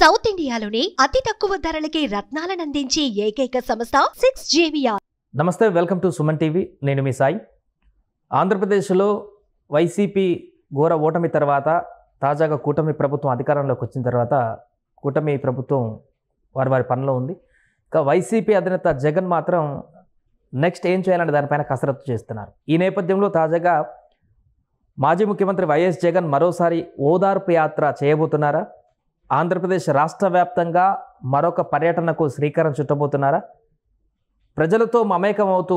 South ఇండియాలోని అతి తక్కువ ధరలకి రత్నాలను అందించే ఏకైక సంస్థ 6JVR. నమస్తే, వెల్కమ్ టు సుమన్ టీవీ. నేను మీ సాయి. ఆంధ్రప్రదేశ్లో వైసీపీ ఘోర ఓటమి తర్వాత తాజాగా కూటమి ప్రభుత్వం అధికారంలోకి వచ్చిన తర్వాత కూటమి ప్రభుత్వం వారి పనిలో ఉంది. ఇక వైసీపీ అధినేత జగన్ మాత్రం నెక్స్ట్ ఏం చేయాలనే దానిపైన కసరత్తు చేస్తున్నారు. ఈ నేపథ్యంలో తాజాగా మాజీ ముఖ్యమంత్రి వైఎస్ జగన్ మరోసారి ఓదార్పు యాత్ర చేయబోతున్నారా? ఆంధ్రప్రదేశ్ రాష్ట్ర వ్యాప్తంగా మరొక పర్యటనకు శ్రీకారం చుట్టబోతున్నారా? ప్రజలతో మమేకమవుతూ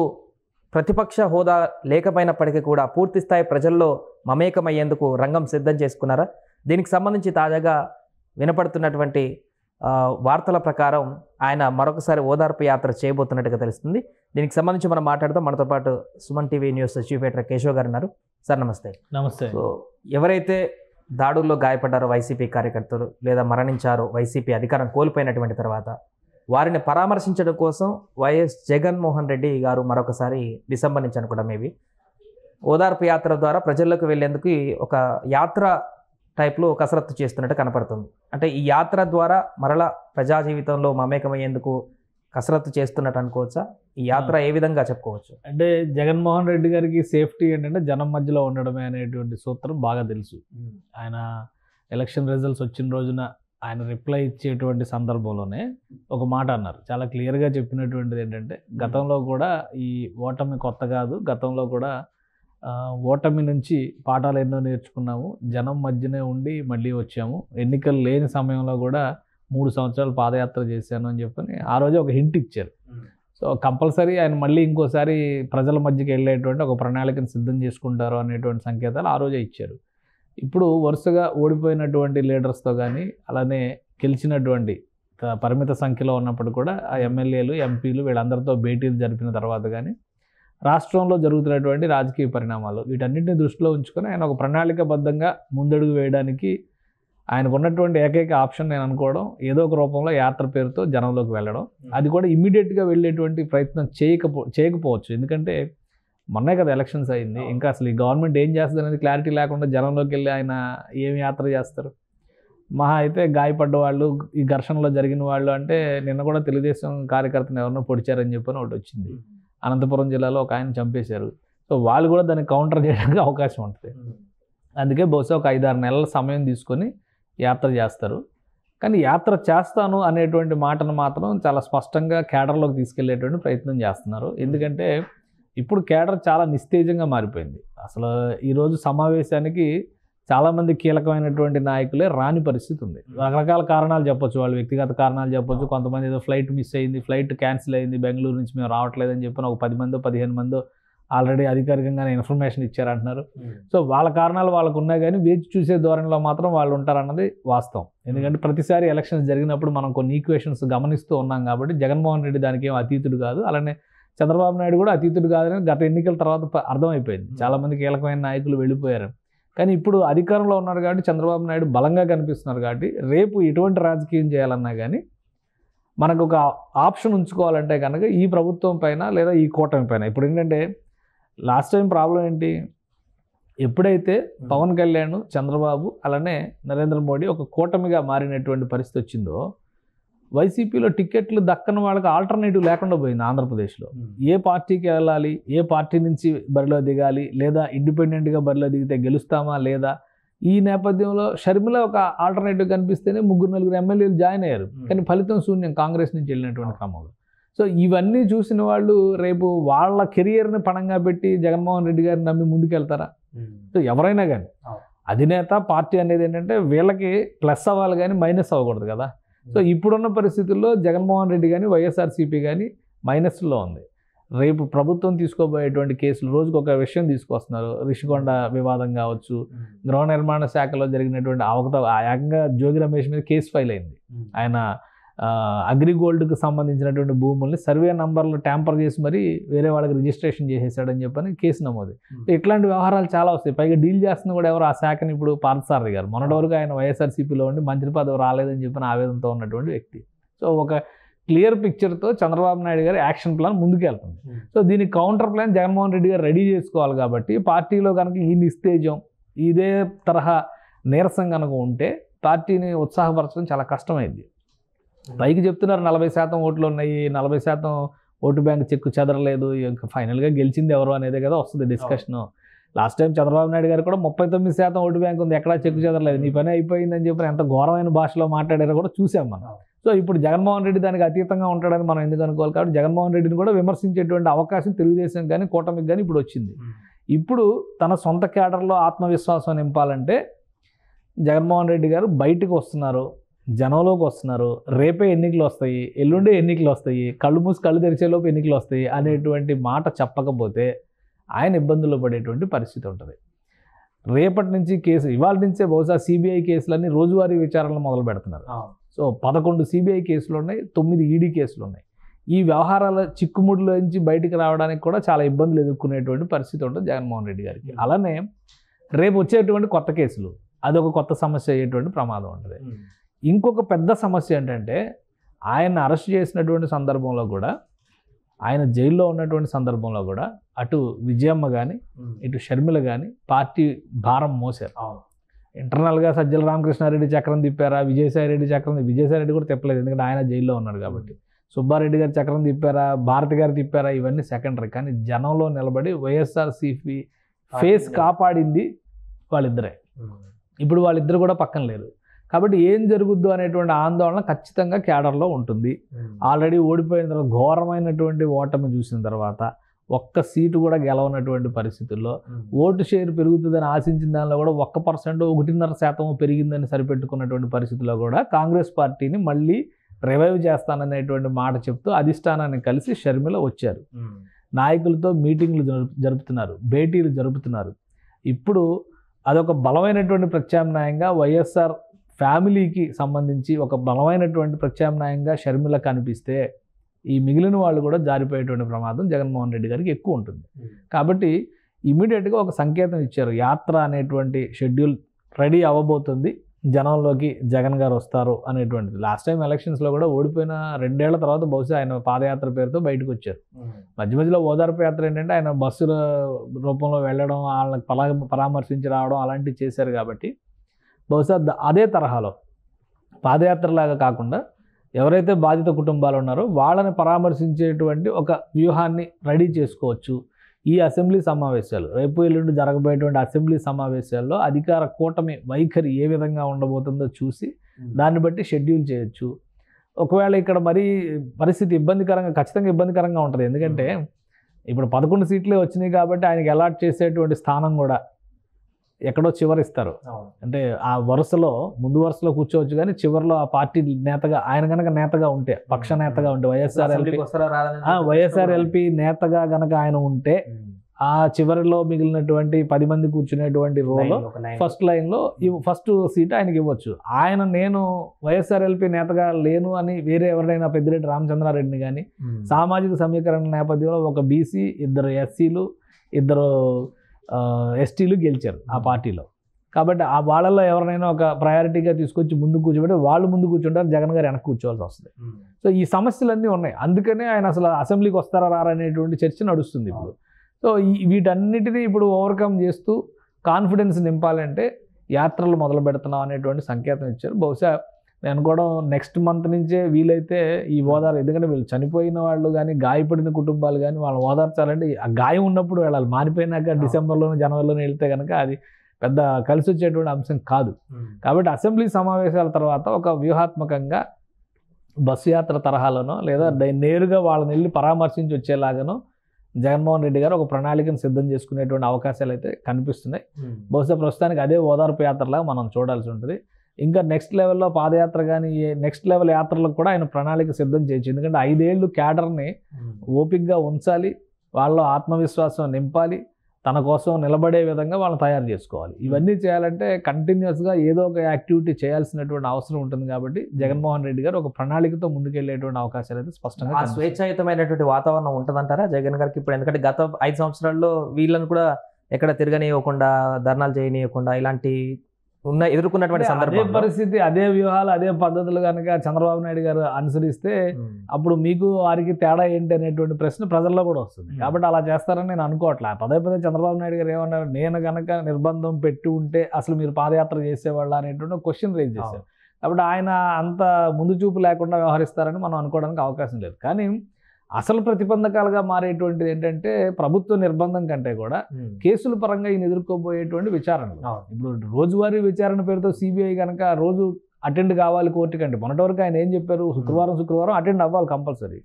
ప్రతిపక్ష హోదా లేకపోయినప్పటికీ కూడా పూర్తిస్థాయి ప్రజల్లో మమేకమయ్యేందుకు రంగం సిద్ధం చేసుకున్నారా? దీనికి సంబంధించి తాజాగా వినపడుతున్నటువంటి వార్తల ప్రకారం ఆయన మరొకసారి ఓదార్పు యాత్ర చేయబోతున్నట్టుగా తెలుస్తుంది. దీనికి సంబంధించి మనం మాట్లాడదాం. మనతో పాటు Suman TV news chief editor Keshav గారు ఉన్నారు. సార్ నమస్తే. నమస్తే. సో ఎవరైతే దాడుల్లో గాయపడ్డారో వైసీపీ కార్యకర్తలు లేదా మరణించారో వైసీపీ అధికారం కోల్పోయినటువంటి తర్వాత వారిని పరామర్శించడం కోసం వైఎస్ జగన్మోహన్ రెడ్డి గారు మరొకసారి డిసెంబర్ నుంచి అనుకుంటా మేబీ ఓదార్పు యాత్ర ద్వారా ప్రజల్లోకి వెళ్లేందుకు ఒక యాత్ర టైప్లో కసరత్తు చేస్తున్నట్టు కనపడుతుంది. అంటే ఈ యాత్ర ద్వారా మరలా ప్రజా జీవితంలో మమేకమయ్యేందుకు కసరత్తు చేస్తున్నట్టు అనుకోవచ్చా? ఈ యాత్ర ఏ విధంగా చెప్పుకోవచ్చు? అంటే జగన్మోహన్ రెడ్డి గారికి సేఫ్టీ ఏంటంటే జనం మధ్యలో ఉండడమే అనేటువంటి సూత్రం బాగా తెలుసు. ఆయన ఎలక్షన్ రిజల్ట్స్ వచ్చిన రోజున ఆయన రిప్లై ఇచ్చేటువంటి సందర్భంలోనే ఒక మాట అన్నారు. చాలా క్లియర్గా చెప్పినటువంటిది ఏంటంటే గతంలో కూడా ఈ ఓటమి కొత్త కాదు, గతంలో కూడా ఓటమి నుంచి పాఠాలు ఎన్నో నేర్చుకున్నాము, జనం మధ్యనే ఉండి మళ్ళీ వచ్చాము, ఎన్నికలు లేని సమయంలో కూడా 3 సంవత్సరాలు పాదయాత్ర చేశాను అని చెప్పని ఆ రోజే ఒక హింట్ ఇచ్చారు. సో కంపల్సరీ ఆయన మళ్ళీ ఇంకోసారి ప్రజల మధ్యకి వెళ్ళేటువంటి ఒక ప్రణాళికను సిద్ధం చేసుకుంటారు అనేటువంటి సంకేతాలు ఆ రోజే ఇచ్చారు. ఇప్పుడు వరుసగా ఓడిపోయినటువంటి లీడర్స్తో కానీ అలానే గెలిచినటువంటి పరిమిత సంఖ్యలో ఉన్నప్పుడు కూడా ఆ ఎమ్మెల్యేలు ఎంపీలు వీళ్ళందరితో భేటీలు జరిపిన తర్వాత కానీ రాష్ట్రంలో జరుగుతున్నటువంటి రాజకీయ పరిణామాలు వీటన్నిటిని దృష్టిలో ఉంచుకొని ఆయన ఒక ప్రణాళికబద్ధంగా ముందడుగు వేయడానికి ఆయనకు ఉన్నటువంటి ఏకైక ఆప్షన్ నేను అనుకోవడం ఏదో ఒక రూపంలో యాత్ర పేరుతో జనంలోకి వెళ్ళడం. అది కూడా ఇమ్మీడియట్గా వెళ్ళేటువంటి ప్రయత్నం చేయకపోవచ్చు. ఎందుకంటే మొన్నే కదా ఎలక్షన్స్ అయింది, ఇంకా అసలు ఈ గవర్నమెంట్ ఏం చేస్తుంది అనేది క్లారిటీ లేకుండా జనంలోకి వెళ్ళి ఆయన ఏమి యాత్ర చేస్తారు? మహా అయితే గాయపడ్డ వాళ్ళు, ఈ ఘర్షణలో జరిగిన వాళ్ళు అంటే నిన్న కూడా తెలుగుదేశం కార్యకర్తను ఎవరినో పొడిచారని చెప్పని ఒకటి వచ్చింది. అనంతపురం జిల్లాలో ఒక ఆయన చంపేశారు. సో వాళ్ళు కూడా దాన్ని కౌంటర్ చేయడానికి అవకాశం ఉంటుంది. అందుకే బహుశా ఒక 5-6 నెలల సమయం తీసుకొని యాత్ర చేస్తారు. కానీ యాత్ర చేస్తాను అనేటువంటి మాటను మాత్రం చాలా స్పష్టంగా కేడర్లోకి తీసుకెళ్లేటువంటి ప్రయత్నం చేస్తున్నారు. ఎందుకంటే ఇప్పుడు కేడర్ చాలా నిస్తేజంగా మారిపోయింది. అసలు ఈరోజు సమావేశానికి చాలామంది కీలకమైనటువంటి నాయకులే రాని పరిస్థితి ఉంది. రకరకాల కారణాలు చెప్పొచ్చు, వాళ్ళు వ్యక్తిగత కారణాలు చెప్పొచ్చు. కొంతమంది ఏదో ఫ్లైట్ మిస్ అయింది, ఫ్లైట్ క్యాన్సిల్ అయింది, బెంగళూరు నుంచి మేము రావట్లేదని చెప్పిన ఒక 10 మందో 15 మందో ఆల్రెడీ అధికారికంగానే ఇన్ఫర్మేషన్ ఇచ్చారంటున్నారు. సో వాళ్ళ కారణాలు వాళ్ళకు ఉన్నాయి, కానీ వేచి చూసే ధోరణిలో మాత్రం వాళ్ళు ఉంటారన్నది వాస్తవం. ఎందుకంటే ప్రతిసారి ఎలక్షన్స్ జరిగినప్పుడు మనం కొన్ని ఈక్వేషన్స్ గమనిస్తూ ఉన్నాం కాబట్టి జగన్మోహన్ రెడ్డి దానికి ఏం అతీతుడు కాదు, అలానే చంద్రబాబు నాయుడు కూడా అతీతుడు కాదని గత ఎన్నికల తర్వాత అర్థమైపోయింది. చాలామంది కీలకమైన నాయకులు వెళ్ళిపోయారు. కానీ ఇప్పుడు అధికారంలో ఉన్నారు కాబట్టి చంద్రబాబు నాయుడు బలంగా కనిపిస్తున్నారు కాబట్టి రేపు ఎటువంటి రాజకీయం చేయాలన్నా కానీ మనకు ఒక ఆప్షన్ ఉంచుకోవాలంటే కనుక ఈ ప్రభుత్వం పైన లేదా ఈ కూటమి పైన. ఇప్పుడు ఏంటంటే లాస్ట్ టైం ప్రాబ్లం ఏంటి, ఎప్పుడైతే పవన్ కళ్యాణ్, చంద్రబాబు అలానే నరేంద్ర మోడీ ఒక కూటమిగా మారినటువంటి పరిస్థితి వచ్చిందో వైసీపీలో టికెట్లు దక్కని వాళ్ళకి ఆల్టర్నేటివ్ లేకుండా పోయింది. ఆంధ్రప్రదేశ్లో ఏ పార్టీకి వెళ్ళాలి, ఏ పార్టీ నుంచి బరిలో దిగాలి, లేదా ఇండిపెండెంట్గా బరిలో దిగితే గెలుస్తామా లేదా, ఈ నేపథ్యంలో షర్మిల ఒక ఆల్టర్నేటివ్ కనిపిస్తేనే 3-4 ఎమ్మెల్యేలు జాయిన్ అయ్యారు. కానీ ఫలితం శూన్యం కాంగ్రెస్ నుంచి వెళ్ళినటువంటి క్రమంలో. సో ఇవన్నీ చూసిన వాళ్ళు రేపు వాళ్ళ కెరియర్ని పణంగా పెట్టి జగన్మోహన్ రెడ్డి గారిని నమ్మి ముందుకెళ్తారా? సో ఎవరైనా కానీ అధినేత పార్టీ అనేది ఏంటంటే వీళ్ళకి ప్లస్ అవ్వాలి కానీ మైనస్ అవ్వకూడదు కదా. సో ఇప్పుడున్న పరిస్థితుల్లో జగన్మోహన్ రెడ్డి కానీ వైఎస్ఆర్సీపీ కానీ మైనస్లో ఉంది. రేపు ప్రభుత్వం తీసుకోబోయేటువంటి కేసులు రోజుకు ఒక విషయం తీసుకొస్తున్నారు. రిషికొండ వివాదం కావచ్చు, గృహ నిర్మాణ శాఖలో జరిగినటువంటి ఏకంగా జోగి రమేష్ మీద కేసు ఫైల్ అయింది. ఆయన అగ్రిగోల్డ్కి సంబంధించినటువంటి భూముల్ని సర్వే నంబర్లు ట్యాంపర్ చేసి మరి వేరే వాళ్ళకి రిజిస్ట్రేషన్ చేసేసాడని చెప్పని కేసు నమోదు. ఇట్లాంటి వ్యవహారాలు చాలా వస్తాయి. పైగా డీల్ చేస్తున్న కూడా ఎవరు, ఆ శాఖని ఇప్పుడు పార్థసారథి గారు. మొన్నటి వరకు ఆయన వైఎస్ఆర్సీపీలో ఉండి మంత్రి పదవి రాలేదని చెప్పిన ఆవేదనతో ఉన్నటువంటి వ్యక్తి. సో ఒక క్లియర్ పిక్చర్తో చంద్రబాబు నాయుడు గారి యాక్షన్ ప్లాన్ ముందుకెళ్తుంది. సో దీనికి కౌంటర్ ప్లాన్ జగన్మోహన్ రెడ్డి గారు రెడీ చేసుకోవాలి. కాబట్టి పార్టీలో కనుక ఈ నిస్తేజం, ఇదే తరహా నీరసం కనుక ఉంటే పార్టీని ఉత్సాహపరచడం చాలా కష్టమైంది. పైకి చెప్తున్నారు 40% ఓట్లు ఉన్నాయి, 40% ఓటు బ్యాంక్ చెక్కు చెదరలేదు, ఇంకా ఫైనల్గా గెలిచింది ఎవరు అనేదే కదా వస్తుంది discussion. Last time Chandrababu Naidu గారు కూడా 39% ఓటు బ్యాంక్ ఉంది, ఎక్కడా చెక్కు చెదరలేదు, నీ పని అయిపోయిందని చెప్పి ఎంత ఘోరమైన భాషలో మాట్లాడారో కూడా చూసాం మనం. సో ఇప్పుడు జగన్మోహన్ రెడ్డి దానికి అతీతంగా ఉంటాడని మనం ఎందుకు అనుకోవాలి. కాబట్టి జగన్మోహన్ రెడ్డిని కూడా విమర్శించేటువంటి అవకాశం తెలుగుదేశం కానీ కూటమికి కానీ ఇప్పుడు వచ్చింది. ఇప్పుడు తన సొంత కేడర్లో ఆత్మవిశ్వాసం నింపాలంటే జగన్మోహన్ రెడ్డి గారు బయటకు వస్తున్నారు, జనంలోకి వస్తున్నారు. రేపే ఎన్నికలు వస్తాయి, ఎల్లుండే ఎన్నికలు వస్తాయి, కళ్ళు మూసి కళ్ళు తెరిచేలోపు ఎన్నికలు వస్తాయి అనేటువంటి మాట చెప్పకపోతే ఆయన ఇబ్బందుల్లో పడేటువంటి పరిస్థితి ఉంటుంది. రేపటి నుంచి కేసు, ఇవాళ నుంచే బహుశా సిబిఐ కేసులన్నీ రోజువారీ విచారణలు మొదలు పెడుతున్నారు. సో 11 సిబిఐ కేసులు ఉన్నాయి, 9 ఈడీ కేసులు ఉన్నాయి. ఈ వ్యవహారాల చిక్కుముడిలోంచి బయటికి రావడానికి కూడా చాలా ఇబ్బందులు ఎదుర్కొనేటువంటి పరిస్థితి ఉంటుంది జగన్మోహన్ రెడ్డి గారికి. అలానే రేపు వచ్చేటువంటి కొత్త కేసులు, అదొక కొత్త సమస్య అయ్యేటువంటి ప్రమాదం ఉంటుంది. ఇంకొక పెద్ద సమస్య ఏంటంటే ఆయన అరెస్ట్ చేసినటువంటి సందర్భంలో కూడా, ఆయన జైల్లో ఉన్నటువంటి సందర్భంలో కూడా అటు విజయమ్మ కానీ ఇటు షర్మిల కానీ పార్టీ భారం మోసారు. ఇంటర్నల్గా సజ్జల రామకృష్ణారెడ్డి చక్రం తిప్పారా, విజయసాయిరెడ్డి కూడా తిప్పలేదు, ఎందుకంటే ఆయన జైల్లో ఉన్నాడు కాబట్టి. సుబ్బారెడ్డి గారు చక్రం తిప్పారా, భారతి గారు తిప్పారా, ఇవన్నీ సెకండరీ. కానీ జనంలో నిలబడి వైఎస్ఆర్సీపీ ఫేస్ కాపాడింది వాళ్ళిద్దరే. ఇప్పుడు వాళ్ళిద్దరు కూడా పక్కన లేరు. కాబట్టి ఏం జరుగుద్దు అనేటువంటి ఆందోళన ఖచ్చితంగా క్యాడర్లో ఉంటుంది. ఆల్రెడీ ఓడిపోయిన తర్వాత ఘోరమైనటువంటి ఓటమి చూసిన తర్వాత ఒక్క సీటు కూడా గెలవనటువంటి పరిస్థితుల్లో ఓటు షేర్ పెరుగుతుందని ఆశించిన దానిలో కూడా 1%, 1.5% పెరిగిందని సరిపెట్టుకున్నటువంటి పరిస్థితుల్లో కూడా కాంగ్రెస్ పార్టీని మళ్ళీ రివైవ్ చేస్తాననేటువంటి మాట చెప్తూ అధిష్టానాన్ని కలిసి షర్మిల వచ్చారు. నాయకులతో మీటింగ్లు జరుపుతున్నారు, భేటీలు జరుపుతున్నారు. ఇప్పుడు అదొక బలమైనటువంటి ప్రత్యామ్నాయంగా వైఎస్ఆర్ ఫ్యామిలీకి సంబంధించి ఒక బలమైనటువంటి ప్రత్యామ్నాయంగా షర్మిల కనిపిస్తే ఈ మిగిలిన వాళ్ళు కూడా జారిపోయేటువంటి ప్రమాదం జగన్మోహన్ రెడ్డి గారికి ఎక్కువ ఉంటుంది. కాబట్టి ఇమీడియట్గా ఒక సంకేతం ఇచ్చారు, యాత్ర అనేటువంటి షెడ్యూల్ రెడీ అవ్వబోతుంది, జనంలోకి జగన్ గారు వస్తారు అనేటువంటిది. లాస్ట్ టైం ఎలక్షన్స్లో కూడా ఓడిపోయిన 2 ఏళ్ల తర్వాత బహుశా ఆయన పాదయాత్ర పేరుతో బయటకు వచ్చారు. మధ్య మధ్యలో ఓదార్పు యాత్ర ఏంటంటే ఆయన బస్సుల రూపంలో వెళ్ళడం, వాళ్ళకి పరామర్శించి రావడం అలాంటివి చేశారు. కాబట్టి బహుశా అదే తరహాలో పాదయాత్రలాగా కాకుండా ఎవరైతే బాధిత కుటుంబాలు ఉన్నారో వాళ్ళని పరామర్శించేటువంటి ఒక వ్యూహాన్ని రెడీ చేసుకోవచ్చు. ఈ అసెంబ్లీ సమావేశాలు, రేపు ఎల్లుండి జరగబోయేటువంటి అసెంబ్లీ సమావేశాల్లో అధికార కూటమి వైఖరి ఏ విధంగా ఉండబోతుందో చూసి దాన్ని బట్టి షెడ్యూల్ చేయొచ్చు. ఒకవేళ ఇక్కడ మరీ పరిస్థితి ఖచ్చితంగా ఇబ్బందికరంగా ఉంటుంది. ఎందుకంటే ఇప్పుడు 11 సీట్లే వచ్చినాయి కాబట్టి ఆయనకి అలాట్ చేసేటువంటి స్థానం కూడా ఎక్కడో చివరిస్తారు. అంటే ఆ వరుసలో ముందు వరుసలో కూర్చోవచ్చు, కానీ చివరిలో ఆ పార్టీ నేతగా ఆయన కనుక నేతగా ఉంటే, పక్ష నేతగా ఉంటే, వైఎస్ఆర్ఎల్పీ నేతగా గనక ఆయన ఉంటే ఆ చివరిలో మిగిలినటువంటి 10 మంది కూర్చునేటువంటి రోలో ఫస్ట్ లైన్లో ఫస్ట్ సీట్ ఆయనకి ఇవ్వచ్చు. నేను వైఎస్ఆర్ఎల్పీ నేతగా లేను అని వేరే ఎవరైనా పెద్దిరెడ్డి రామచంద్రారెడ్డిని కానీ సామాజిక సమీకరణ నేపథ్యంలో ఒక బీసీ, 2 ఎస్సీలు, 2 ఎస్టీలు గెలిచారు ఆ పార్టీలో. కాబట్టి ఆ వాళ్ళల్లో ఎవరినైనా ఒక ప్రయారిటీగా తీసుకొచ్చి ముందు కూర్చోబెట్టి వాళ్ళు ముందు కూర్చుంటారు, జగన్ గారు వెనక్కి కూర్చోవాల్సి వస్తుంది. సో ఈ సమస్యలన్నీ ఉన్నాయి. అందుకనే ఆయన అసలు అసెంబ్లీకి వస్తారా రారనేటువంటి చర్చ నడుస్తుంది ఇప్పుడు. సో వీటన్నిటినీ ఇప్పుడు ఓవర్కమ్ చేస్తూ కాన్ఫిడెన్స్ నింపాలంటే యాత్రలు మొదలు పెడుతున్నాం అనేటువంటి సంకేతం ఇచ్చారు. బహుశా నేను అనుకోవడం నెక్స్ట్ మంత్ నుంచే వీలైతే ఈ ఓదార్పు, ఎందుకంటే వీళ్ళు చనిపోయిన వాళ్ళు కానీ గాయపడిన కుటుంబాలు కానీ వాళ్ళని ఓదార్చాలంటే ఆ గాయం ఉన్నప్పుడు వెళ్ళాలి. మారిపోయినాక డిసెంబర్లోనూ జనవరిలోనూ వెళ్తే కనుక అది పెద్ద కలిసి వచ్చేటువంటి అంశం కాదు. కాబట్టి అసెంబ్లీ సమావేశాల తర్వాత ఒక వ్యూహాత్మకంగా బస్సు యాత్ర తరహాలోనో లేదా నేరుగా వాళ్ళని వెళ్ళి పరామర్శించి వచ్చేలాగానో జగన్మోహన్ రెడ్డి గారు ఒక ప్రణాళికను సిద్ధం చేసుకునేటువంటి అవకాశాలు అయితే కనిపిస్తున్నాయి. బహుశా ప్రస్తుతానికి అదే ఓదార్పు యాత్రలాగా మనం చూడాల్సి ఉంటుంది. ఇంకా నెక్స్ట్ లెవెల్లో పాదయాత్ర కానీ నెక్స్ట్ లెవెల్ యాత్రలకు కూడా ఆయన ప్రణాళిక సిద్ధం చేయొచ్చు. ఎందుకంటే 5 ఏళ్ళు క్యాడర్ని ఓపికగా ఉంచాలి, వాళ్ళలో ఆత్మవిశ్వాసం నింపాలి, తన కోసం నిలబడే విధంగా వాళ్ళని తయారు చేసుకోవాలి. ఇవన్నీ చేయాలంటే కంటిన్యూస్గా ఏదో ఒక యాక్టివిటీ చేయాల్సినటువంటి అవసరం ఉంటుంది. కాబట్టి జగన్మోహన్ రెడ్డి గారు ఒక ప్రణాళికతో ముందుకెళ్లేటువంటి అవకాశాలు అయితే స్పష్టంగా స్వేచ్ఛాయుతమైనటువంటి వాతావరణం ఉంటుందంటారా జగన్ గారికి ఇప్పుడు? ఎందుకంటే గత 5 సంవత్సరాల్లో వీళ్ళని కూడా ఎక్కడ తిరగనివ్వకుండా, ధర్నాలు చేయనివ్వకుండా, ఇలాంటి ఎదుర్కొన్నటువంటి అదే సందర్భం పరిస్థితి, అదే వ్యూహాలు, అదే పద్ధతులు కనుక చంద్రబాబు నాయుడు గారు అనుసరిస్తే అప్పుడు మీకు వారికి తేడా ఏంటి అనేటువంటి ప్రశ్న ప్రజల్లో కూడా వస్తుంది. కాబట్టి అలా చేస్తారని నేను అనుకోవట్లే. పదే చంద్రబాబు నాయుడు గారు ఏమన్నారు, నేను కనుక నిర్బంధం పెట్టి ఉంటే అసలు మీరు పాదయాత్ర చేసేవాళ్ళ అనేటువంటి క్వశ్చన్ రేజ్ చేశారు. కాబట్టి ఆయన అంత ముందు చూపు లేకుండా వ్యవహరిస్తారని మనం అనుకోవడానికి అవకాశం లేదు. కానీ అసలు ప్రతిబంధకాలుగా మారేటువంటిది ఏంటంటే ప్రభుత్వ నిర్బంధం కంటే కూడా కేసుల పరంగా ఈయన ఎదుర్కోబోయేటువంటి విచారణలు. ఇప్పుడు రోజువారీ విచారణ పేరుతో సిబిఐ కనుక రోజు అటెండ్ కావాలి కోర్టు కంటే, మొన్నటి వరకు ఆయన ఏం చెప్పారు, శుక్రవారం అటెండ్ అవ్వాలి కంపల్సరీ.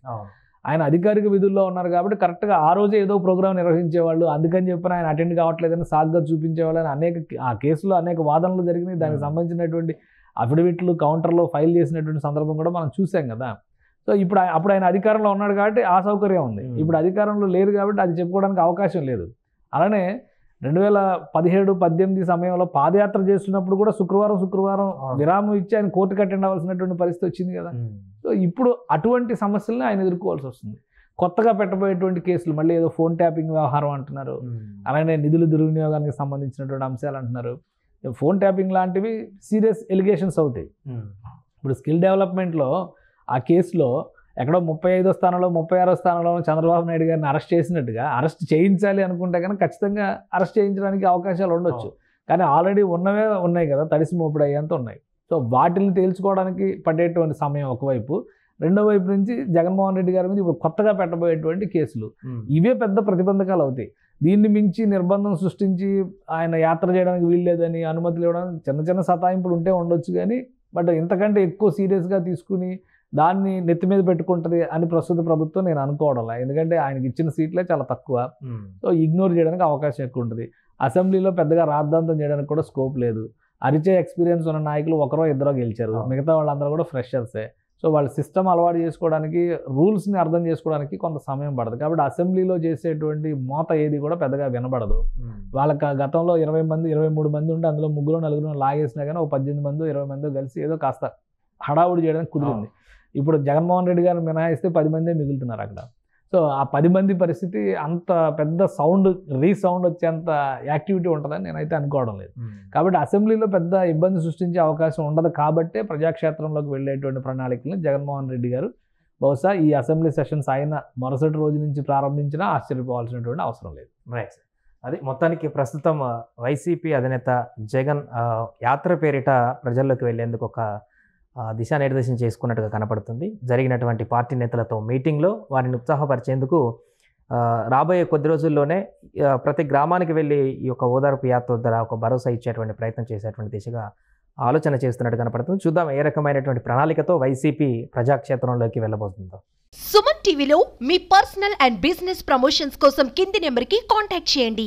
ఆయన అధికారిక విధుల్లో ఉన్నారు కాబట్టి కరెక్ట్గా ఆ రోజే ఏదో ప్రోగ్రామ్ నిర్వహించేవాళ్ళు, అందుకని చెప్పిన ఆయన అటెండ్ కావట్లేదని సాగ్గా చూపించేవాళ్ళు అని ఆ కేసులో అనేక వాదనలు జరిగినాయి. దానికి సంబంధించినటువంటి అఫిడవిట్లు కౌంటర్లో ఫైల్ చేసినటువంటి సందర్భం కూడా మనం చూసాం కదా. సో అప్పుడు ఆయన అధికారంలో ఉన్నాడు కాబట్టి ఆ సౌకర్యం ఉంది. ఇప్పుడు అధికారంలో లేరు కాబట్టి అది చెప్పుకోవడానికి అవకాశం లేదు. అలానే 2017-18 సమయంలో పాదయాత్ర చేస్తున్నప్పుడు కూడా శుక్రవారం విరామం ఇచ్చి ఆయన కోర్టుకు అటెండ్ అవ్వాల్సినటువంటి పరిస్థితి వచ్చింది కదా. సో ఇప్పుడు అటువంటి సమస్యలను ఆయన ఎదుర్కోవాల్సి వస్తుంది. కొత్తగా పెట్టబోయేటువంటి కేసులు మళ్ళీ ఏదో ఫోన్ ట్యాపింగ్ వ్యవహారం అంటున్నారు, అలానే నిధుల దుర్వినియోగానికి సంబంధించినటువంటి అంశాలు అంటున్నారు. ఫోన్ ట్యాపింగ్ లాంటివి సీరియస్ ఎలిగేషన్స్ అవుతాయి. ఇప్పుడు స్కిల్ డెవలప్మెంట్లో ఆ కేసులో ఎక్కడో 35వ స్థానంలో 36వ స్థానంలో చంద్రబాబు నాయుడు గారిని అరెస్ట్ చేసినట్టుగా అరెస్ట్ చేయించాలి అనుకుంటే కనుక ఖచ్చితంగా అరెస్ట్ చేయించడానికి అవకాశాలు ఉండొచ్చు. కానీ ఆల్రెడీ ఉన్నవే ఉన్నాయి కదా, తడిసి మోపుడు అయ్యేంత ఉన్నాయి. సో వాటిని తేల్చుకోవడానికి పడేటువంటి సమయం ఒకవైపు, రెండో వైపు నుంచి జగన్మోహన్ రెడ్డి గారి మీద ఇప్పుడు కొత్తగా పెట్టబోయేటువంటి కేసులు, ఇవే పెద్ద ప్రతిబంధకాలు అవుతాయి. దీన్ని మించి నిర్బంధం సృష్టించి ఆయన యాత్ర చేయడానికి వీల్లేదని అనుమతులు ఇవ్వడం చిన్న సతాయింపులు ఉంటే ఉండొచ్చు. కానీ బట్ ఇంతకంటే ఎక్కువ సీరియస్గా తీసుకుని దాన్ని నెత్తి మీద పెట్టుకుంటుంది అని ప్రస్తుత ప్రభుత్వం నేను అనుకోవడంలా. ఎందుకంటే ఆయనకి ఇచ్చిన సీట్లే చాలా తక్కువ. సో ఇగ్నోర్ చేయడానికి అవకాశం ఎక్కువ ఉంటుంది. అసెంబ్లీలో పెద్దగా రాద్ధాంతం చేయడానికి కూడా స్కోప్ లేదు. అరిచే ఎక్స్పీరియన్స్ ఉన్న నాయకులు ఒకరో ఇద్దరో గెలిచారు, మిగతా వాళ్ళందరూ కూడా ఫ్రెషర్సే. సో వాళ్ళ సిస్టమ్ అలవాటు చేసుకోవడానికి, రూల్స్ని అర్థం చేసుకోవడానికి కొంత సమయం పడుతుంది. కాబట్టి అసెంబ్లీలో చేసేటువంటి మోత ఏది కూడా పెద్దగా వినబడదు. వాళ్ళకి గతంలో 23 మంది ఉంటే అందులో 3-4 లాగేసినా కానీ ఒక 18 మంది 20 మంది కలిసి ఏదో కాస్త హడావుడి చేయడానికి కుదిరింది. ఇప్పుడు జగన్మోహన్ రెడ్డి గారిని మినహాయిస్తే 10 మందే మిగులుతున్నారు అక్కడ. సో ఆ 10 మంది పరిస్థితి అంత పెద్ద రీసౌండ్ వచ్చేంత యాక్టివిటీ ఉంటుందని నేనైతే అనుకోవడం లేదు. కాబట్టి అసెంబ్లీలో పెద్ద ఇబ్బంది సృష్టించే అవకాశం ఉండదు. కాబట్టే ప్రజాక్షేత్రంలోకి వెళ్ళేటువంటి ప్రణాళికలను జగన్మోహన్ రెడ్డి గారు బహుశా ఈ అసెంబ్లీ సెషన్స్ అయిన మరుసటి రోజు నుంచి ప్రారంభించినా ఆశ్చర్యపోవాల్సినటువంటి అవసరం లేదు. రైట్. అది మొత్తానికి ప్రస్తుతం వైసీపీ అధినేత జగన్ యాత్ర పేరిట ప్రజల్లోకి వెళ్లేందుకు ఒక దిశానిర్దేశం చేసుకున్నట్టుగా కనపడుతుంది. జరిగినటువంటి పార్టీ నేతలతో మీటింగ్లో వారిని ఉత్సాహపరిచేందుకు రాబోయే కొద్ది రోజుల్లోనే ప్రతి గ్రామానికి వెళ్ళి ఈ యొక్క ఓదార్పు యాత్ర ద్వారా ఒక భరోసా ఇచ్చేటువంటి ప్రయత్నం చేసేటువంటి దిశగా ఆలోచన చేస్తున్నట్టు కనపడుతుంది. చూద్దాం ఏ రకమైనటువంటి ప్రణాళికతో వైసీపీ ప్రజాక్షేత్రంలోకి వెళ్ళబోతుందో. సుమన్ టీవీలో మీ పర్సనల్ అండ్ బిజినెస్ ప్రమోషన్స్ కోసం కింది నెంబర్కి కాంటాక్ట్ చేయండి.